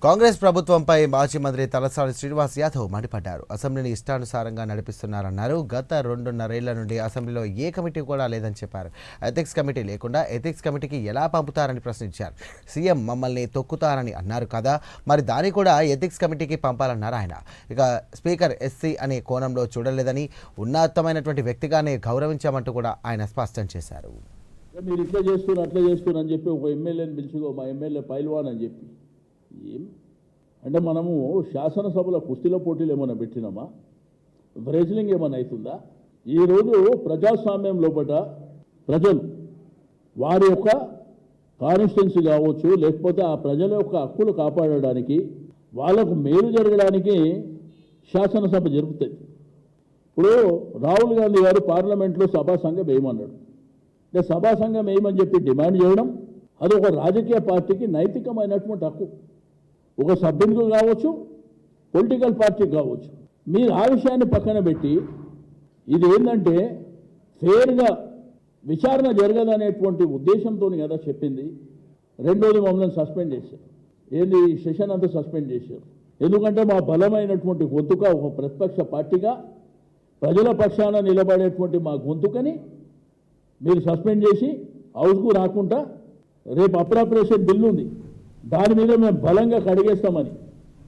కాంగ్రెస్ ప్రభుత్వంపై మాజీ మంత్రి తలసాని శ్రీనివాస్ యాదవ్ మండిపడ్డారు. అసెంబ్లీని ఇష్టానుసారంగా నడిపిస్తున్నారన్నారు. గత 2.5 ఏళ్ల నుండి అసెంబ్లీలో ఏ కమిటీ కూడా లేదని చెప్పారు. ఎథిక్స్ కమిటీ లేకుండా ఎథిక్స్ కమిటీకి ఎలా పంపుతారని ప్రశ్నించారు. సీఎం మమ్మల్ని తొక్కుతారని అన్నారు కదా, మరి దాన్ని కూడా ఎథిక్స్ కమిటీకి పంపాలన్నారు ఆయన. ఇక స్పీకర్ ఎస్సీ అనే కోణంలో చూడలేదని, ఉన్నతమైనటువంటి వ్యక్తిగానే గౌరవించామంటూ కూడా ఆయన స్పష్టం చేశారు. మీరు ఇట్లా చేస్తున్నారు అట్లా చేస్తున్నారు అని చెప్పి ఒక ఎమ్మెల్యేని పిలుచుకో, మా ఎమ్మెల్యే పైల్వాన్ అని చెప్పి ఏం అంటే మనము శాసనసభల కుస్తీల పోటీలు ఏమైనా పెట్టినామా, రెజ్లింగ్ ఏమైనా అవుతుందా? ఈరోజు ప్రజాస్వామ్యం లోపల ప్రజలు వారి యొక్క కాన్స్టిట్యున్సీ కావచ్చు, లేకపోతే ఆ ప్రజల యొక్క హక్కులు కాపాడడానికి, వాళ్ళకు మేలు జరగడానికి శాసనసభ జరుగుతుంది. ఇప్పుడు రాహుల్ గాంధీ గారు పార్లమెంట్లో సభా సంఘం వేయమన్నాడు. అంటే సభా సంఘం వేయమని చెప్పి డిమాండ్ చేయడం అది ఒక రాజకీయ పార్టీకి నైతికమైనటువంటి హక్కు. ఒక సభ్యునికి కావచ్చు, పొలిటికల్ పార్టీకి కావచ్చు. మీరు ఆ విషయాన్ని పక్కన పెట్టి ఇది ఏంటంటే ఫేర్గా విచారణ జరగదనేటువంటి ఉద్దేశంతో కదా చెప్పింది. రెండోది మమ్మల్ని సస్పెండ్ చేశారు. ఏంది సెషన్ అంతా సస్పెండ్ చేశారు. ఎందుకంటే మా బలమైనటువంటి గొంతుక ఒక ప్రతిపక్ష పార్టీగా ప్రజల పక్షాన నిలబడేటువంటి మా గొంతుకని మీరు సస్పెండ్ చేసి హౌస్కు రాకుండా రేపు అప్రాప్రియేషన్ బిల్లు ఉంది, దాని మీద మేము బలంగా కడిగేస్తామని